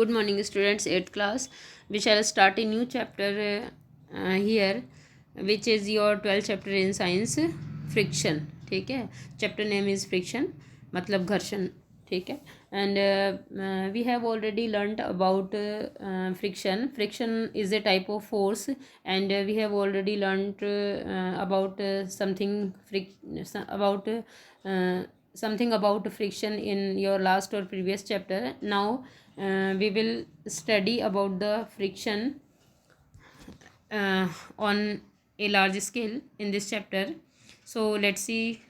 Good morning, students. 8th class. We shall start a new chapter here, which is your 12th chapter in science, friction. ठीक है. Chapter name is friction, मतलब घर्षण. ठीक है. And we have already learnt about friction. Friction is a type of force, and we have already learnt about something about friction in your last or previous chapter. Now we will study about the friction on a large scale in this chapter. So let's see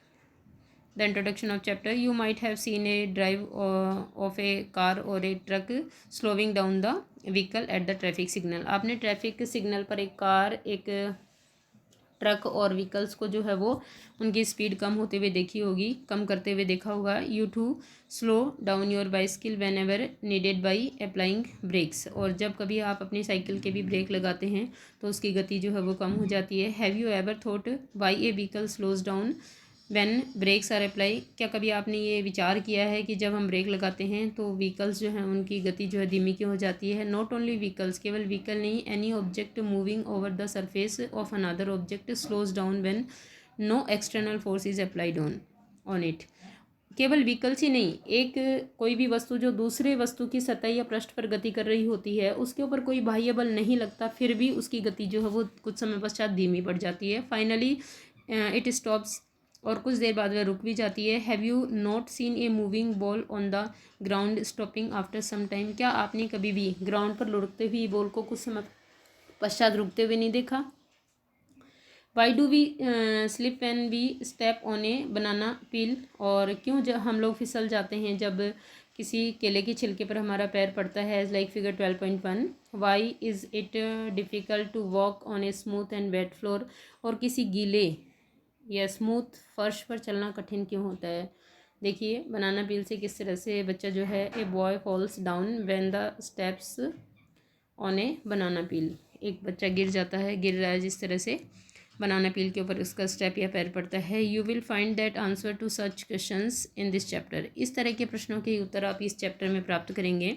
the introduction of chapter. You might have seen a drive of a car or a truck slowing down the vehicle at the traffic signal. आपने traffic signal पर एक car, एक truck और vehicles को जो है वो उनकी स्पीड कम होते हुए देखी होगी, कम करते हुए देखा होगा. You to slow down your bicycle whenever needed by applying brakes. और जब कभी आप अपनी साइकिल के भी ब्रेक लगाते हैं तो उसकी गति जो है वो कम हो जाती है. Have you ever thought why a vehicle slows down when brakes are apply. क्या कभी आपने ये विचार किया है कि जब हम ब्रेक लगाते हैं तो व्हीकल्स जो हैं उनकी गति जो है धीमी क्यों हो जाती है. नॉट ओनली व्हीकल्स, केवल व्हीकल नहीं, any object moving over the surface of another object slows down when no external force is applied on it. केवल व्हीकल्स ही नहीं, एक कोई भी वस्तु जो दूसरे वस्तु की सतह या पृष्ठ पर गति कर रही होती है, उसके ऊपर कोई बाह्य बल नहीं लगता, फिर भी उसकी गति जो है वो कुछ समय पश्चात धीमी पड़ जाती है. फाइनली इट स्टॉप्स, और कुछ देर बाद वह रुक भी जाती है. Have you not seen a moving ball on the ground stopping after some time. क्या आपने कभी भी ग्राउंड पर लुढ़कते हुई बॉल को कुछ समय पश्चात रुकते हुए नहीं देखा. Why do we slip when we step on a banana peel. और क्यों जब हम लोग फिसल जाते हैं जब किसी केले के छिलके पर हमारा पैर पड़ता है, as like figure 12.1. Why is it difficult to walk on a smooth and wet floor. और किसी गीले या स्मूथ फर्श पर चलना कठिन क्यों होता है. देखिए बनाना पील से किस तरह से बच्चा जो है, a boy falls down when the steps on a banana peel. एक बच्चा गिर जाता है, गिर रहा है जिस तरह से बनाना पील के ऊपर उसका स्टेप या पैर पड़ता है. You will find that answer to such questions in this chapter. इस तरह के प्रश्नों के उत्तर आप इस चैप्टर में प्राप्त करेंगे.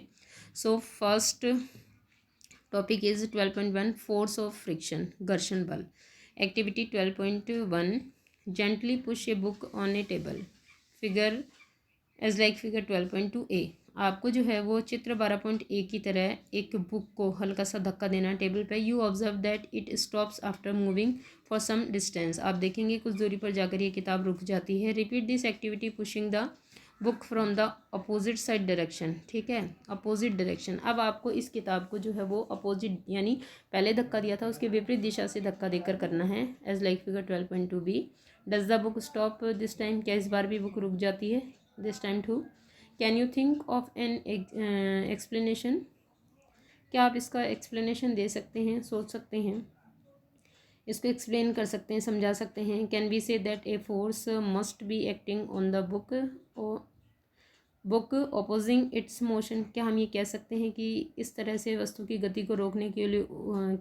So first topic is 12.1 force of friction, घर्षण बल. Activity 12.1 gently push a book on a table. Figure as like figure 12.2 a. आपको जो है वो चित्र 12.1 की तरह एक बुक को हल्का सा धक्का देना है टेबल पे. You observe that it stops after moving for some distance. आप देखेंगे कुछ दूरी पर जाकर ये किताब रुक जाती है. Repeat this activity pushing the book from the opposite side direction. ठीक है, अपोजिट डायरेक्शन. अब आपको इस किताब को जो है वो अपोजिट, यानी पहले धक्का दिया था उसके विपरीत दिशा से धक्का देकर करना है. As like figure 12.2 b. Does the book stop this time. क्या इस बार भी बुक रुक जाती है. This time too. Can you think of an explanation. क्या आप इसका एक्सप्लेनेशन दे सकते हैं, सोच सकते हैं, इसको एक्सप्लेन कर सकते हैं, समझा सकते हैं. Can we say that a force must be acting on the book opposing its motion. क्या हम ये कह सकते हैं कि इस तरह से वस्तु की गति को रोकने के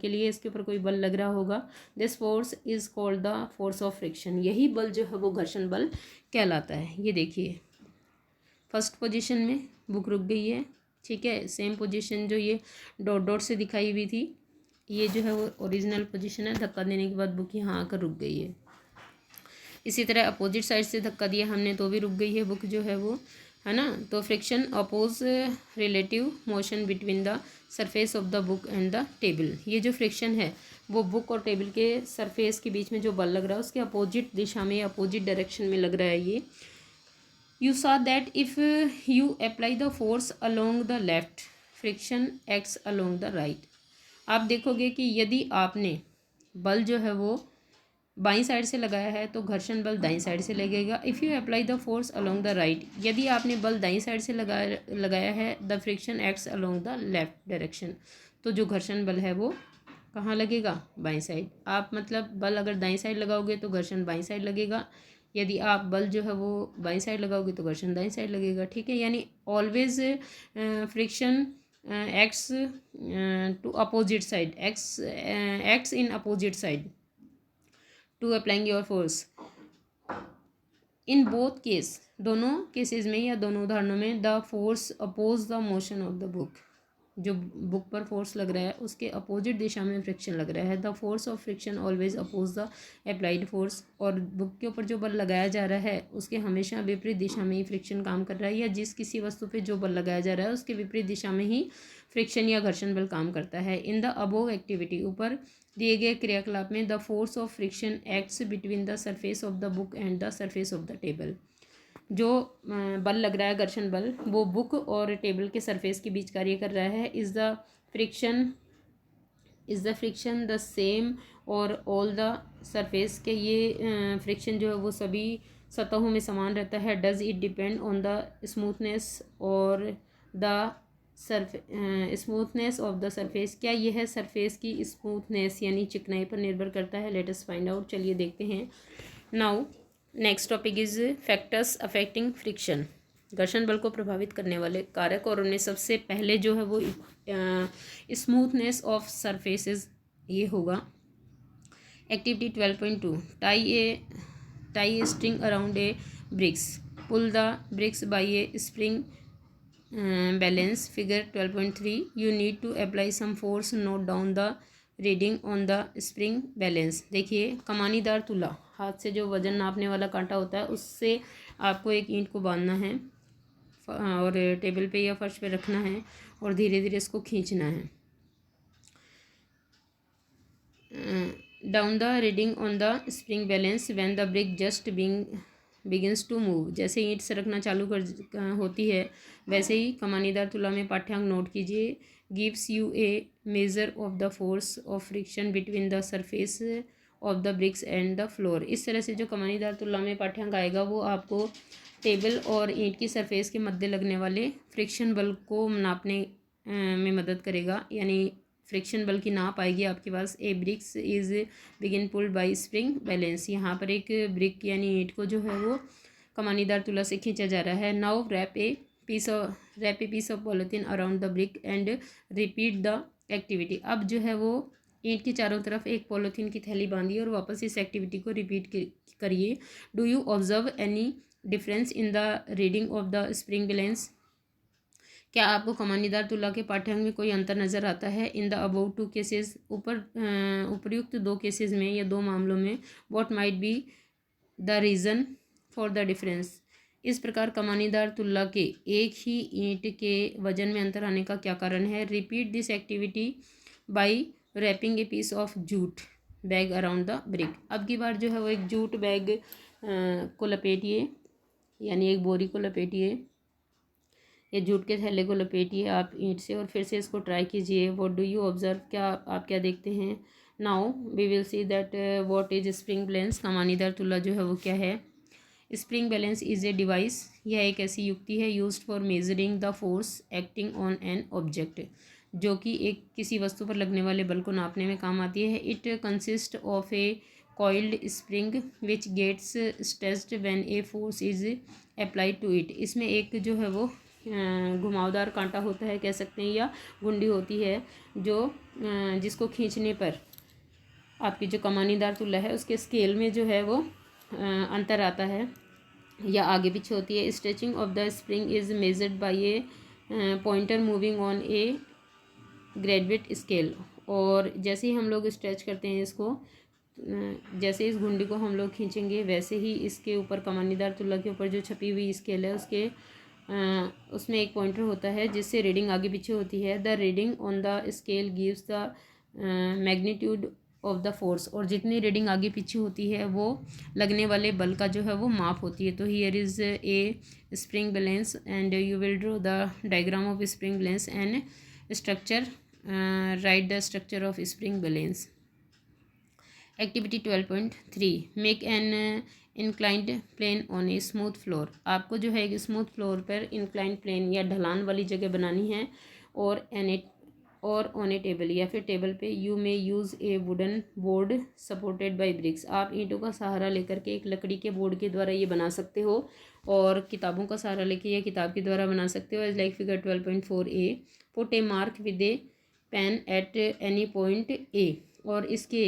लिए इसके ऊपर कोई बल लग रहा होगा. This force is called the force of friction. यही बल जो है वो घर्षण बल कहलाता है. ये देखिए फर्स्ट पोजीशन में बुक रुक गई है. ठीक है, सेम पोजीशन जो ये डॉट डॉट से दिखाई हुई थी, ये जो है वो ओरिजिनल पोजीशन है. धक्का देने के बाद बुक यहाँ आकर रुक गई है. इसी तरह अपोजिट साइड से धक्का दिया हमने तो भी रुक गई है बुक जो है वो, है ना. तो friction oppose relative motion between the surface of the book and the table. ये जो फ्रिक्शन है वो बुक और टेबल के सरफेस के बीच में जो बल लग रहा है उसके अपोजिट दिशा में, अपोजिट डायरेक्शन में लग रहा है ये. You saw that if you apply the force along the left, friction acts along the right. आप देखोगे कि यदि आपने बल जो है वो बाईं साइड से लगाया है तो घर्षण बल दाईं साइड से लगेगा. If you apply the force along the right, यदि आपने बल दाईं साइड से लगाया है, the friction acts along the left direction. तो जो घर्षण बल है वो कहाँ लगेगा, बाईं साइड. आप मतलब बल अगर दाईं साइड लगाओगे तो घर्षण बाईं साइड लगेगा, यदि आप बल जो है वो बाईं साइड लगाओगे तो घर्षण दाईं साइड लगेगा. ठीक है, यानी always friction acts to opposite side, acts in opposite side to applying your force. In both case, दोनों केसेस में या दोनों उदाहरणों में, the force oppose the motion of the book. जो बुक पर फोर्स लग रहा है उसके अपोजिट दिशा में फ्रिक्शन लग रहा है। The force of friction always oppose the applied force, और बुक के ऊपर जो बल लगाया जा रहा है उसके हमेशा विपरीत दिशा में ही फ्रिक्शन काम कर रहा है, या जिस किसी वस्तु पे जो बल लगाया जा रहा है उसके विपरीत दिशा में ही फ्रिक्शन या घर्षण बल काम करता है। इन द अबोव एक्टिविटी, ऊपर दिए गए क्रियाकलाप में the force of friction acts between the surface of the book and the surface of the table. जो बल लग रहा है घर्षण बल, वो बुक और टेबल के सरफेस के बीच कार्य कर रहा है। Friction is the friction the same और ऑल द सरफेस के, ये फ्रिक्शन जो है वो सभी सतहों में समान रहता है। Does it depend on the smoothness और the smoothness of the surface, क्या यह सरफेस की स्मूथनेस यानी चिकनाई पर निर्भर करता है? लेट अस फाइंड आउट, चलिए देखते हैं। Now next topic is factors affecting friction. घर्षण बल को प्रभावित करने वाले कारक, और उनमें सबसे पहले जो है वो स्मूथनेस ऑफ सरफेसेस ये होगा। Activity 12.2, tie a string around a bricks, pull the bricks by a spring balance. Figure 12.3, you need to apply some force, note down the reading on the spring balance. देखिए, कमानीदार तुला, हाथ से जो वजन नापने वाला कांटा होता है उससे आपको एक ईंट को बांधना है और टेबल पे या फर्श पे रखना है और धीरे धीरे इसको खींचना है। Down the reading on the spring balance when the brick just begins to move. जैसे ईंट सरकना चालू होती है वैसे ही कमानीदार तुला में पाठ्यांक नोट कीजिए। Gives you a measure of the force of friction between the surface of the bricks and the floor. इस तरह से जो कमानीदार तुला में पाठ्यांक आएगा वो आपको टेबल और ईंट की सरफेस के मध्य लगने वाले फ्रिक्शन बल को नापने में मदद करेगा, यानी फ्रिक्शन बल की नाप आएगी आपके पास। ए ब्रिक्स इज बिगिन पुल्ड बाय स्प्रिंग बैलेंस, यहाँ पर एक ब्रिक यानी ईंट को जो है वो कमानीदार तुला से खींचा जा रहा है। Now wrap a piece of polythene around the brick and repeat the activity. अब जो है वो ईंट के चारों तरफ एक पॉलिथीन की थैली बांधिए और वापस इस एक्टिविटी को रिपीट करिए। Do you observe any difference in the reading of the spring balance? क्या आपको कमानीदार तुला के पाठ्यांक में कोई अंतर नज़र आता है? In the above two cases, उपर्युक्त दो केसेस में या दो मामलों में, what might be the reason for the difference? इस प्रकार कमानीदार तुला के एक ही ईंट के वजन में अंतर आने का क्या कारण है? Repeat this activity by wrapping a piece of jute bag around the brick. अब की बार जो है वो एक जूट बैग को लपेटिए, यानी एक बोरी को लपेटिए या जूट के थैले को लपेटिए आप ईंट से, और फिर से इसको ट्राई कीजिए। व्हाट डू यू ऑब्जर्व, क्या आप क्या देखते हैं? Now we will see that what is spring balance. कमानीदार तुला जो है वो क्या है? Spring balance is a device, यह एक ऐसी युक्ति है used for measuring the force acting on an object, जो कि एक किसी वस्तु पर लगने वाले बल को नापने में काम आती है। It consist of a coiled spring which gets stretched when a force is applied to it. इसमें एक जो है वो घुमावदार कांटा होता है कह सकते हैं, या गुंडी होती है जो जिसको खींचने पर आपकी जो कमानीदार तुला है उसके स्केल में जो है वो अंतर आता है या आगे पीछे होती है। Stretching of the spring is measured by A pointer moving on A graduate scale. और जैसे ही हम लोग स्ट्रेच करते हैं इसको, जैसे इस घुंडी को हम लोग खींचेंगे वैसे ही इसके ऊपर कमानीदार तुला के ऊपर जो छपी हुई स्केल है उसके उसमें एक पॉइंटर होता है जिससे रीडिंग आगे पीछे होती है। The reading on the scale gives the magnitude of the force, और जितनी रीडिंग आगे पीछे होती है वो लगने वाले बल का जो है वो माप होती है। तो here is a spring balance and you will draw the diagram of spring balance and structure, write the structure of spring balance. Activity 12.3, make an inclined plane on a smooth floor. आपको जो है एक smooth floor पर inclined plane या ढलान वाली जगह बनानी है, और ऑन ए टेबल या फिर टेबल पे। You may use a wooden board supported by bricks. आप ईंटों का सहारा लेकर के एक लकड़ी के बोर्ड के द्वारा ये बना सकते हो, और किताबों का सहारा लेके या किताब के द्वारा बना सकते हो। As like figure 12.4a, put a mark with a pen at any point A. और इसके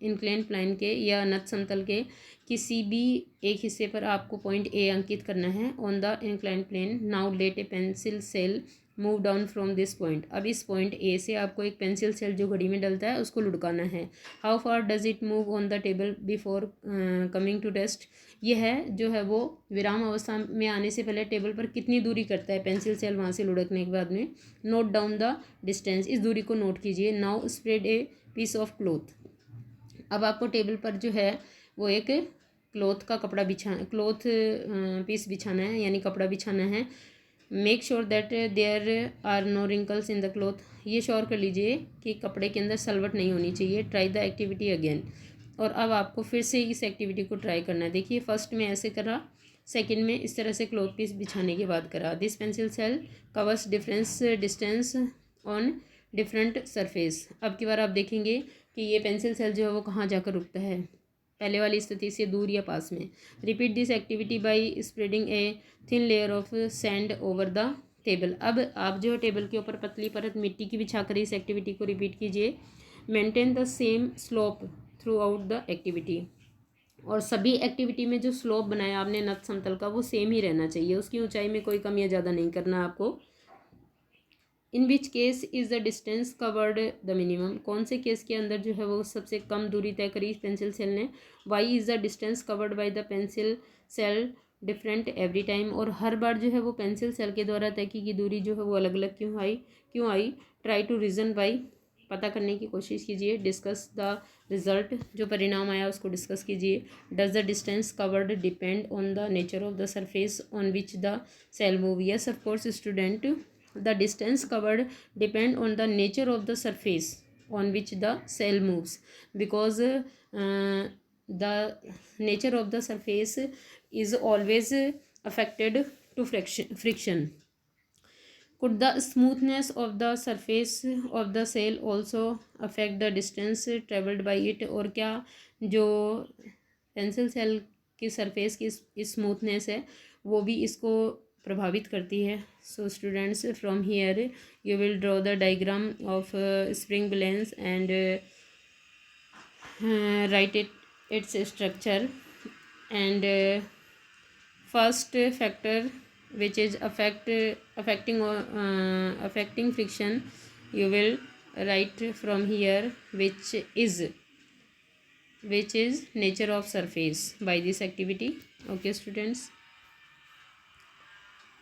इंक्लाइन प्लेन के या अनंत समतल के किसी भी एक हिस्से पर आपको पॉइंट ए अंकित करना है on the incline plane. Now let a pencil cell move down from this point. अब इस पॉइंट ए से आपको एक पेंसिल सेल जो घड़ी में डलता है उसको लुढ़काना है। How far does it move on the table before coming to rest. ये है जो है वो विराम अवस्था में आने से पहले टेबल पर कितनी दूरी करता है पेंसिल सेल वहाँ से लुढ़कने के बाद में। नोट डाउन द डिस्टेंस, इस दूरी को नोट कीजिए। Now spread a piece of cloth. अब आपको टेबल पर जो है वो एक क्लोथ का कपड़ा क्लोथ पीस बिछाना है, यानी कपड़ा बिछाना है। Make sure that there are no wrinkles in the cloth. ये श्योर कर लीजिए कि कपड़े के अंदर सलवट नहीं होनी चाहिए। Try the activity again. और अब आपको फिर से इस एक्टिविटी को ट्राई करना है। देखिए फर्स्ट में ऐसे करा, सेकंड में इस तरह से क्लोथ पीस बिछाने के बाद करा। This pencil cell covers difference distance on different surface. अब की बार आप देखेंगे कि ये पेंसिल सेल जो है वो कहाँ जाकर रुकता है, पहले वाली स्थिति से दूर या पास में। Repeat this activity by spreading a thin layer of sand over the table. अब आप जो है टेबल के ऊपर पतली परत मिट्टी की बिछाकर इस एक्टिविटी को रिपीट कीजिए। Maintain the same slope through out the activity. और सभी एक्टिविटी में जो स्लोप बनाया आपने नत समतल का वो सेम ही रहना चाहिए, उसकी ऊंचाई में कोई कम या ज़्यादा नहीं करना आपको। In which case is the distance covered the minimum. कौन से केस के अंदर जो है वो सबसे कम दूरी तय करी पेंसिल सेल ने। Why is the distance covered by the pencil cell different every time. और हर बार जो है वो पेंसिल सेल के द्वारा तय की दूरी जो है वो अलग अलग क्यों आई। ट्राई टू रीजन वाई, पता करने की कोशिश कीजिए। डिस्कस द रिजल्ट, जो परिणाम आया उसको डिस्कस कीजिए। Does the distance covered depend on the nature of the surface on which the cell move. Yes of course student, the distance covered depend on the nature of the surface on which the cell moves, because the nature of the surface is always affected to friction. Could the smoothness of the surface of the cell also affect the distance traveled by it। और क्या जो pencil cell की surface की smoothness है वो भी इसको प्रभावित करती है। So students, from here you will draw the diagram of spring balance and right its structure and first factor which is affecting friction you will write from here, which is nature of surface by this activity. Okay students.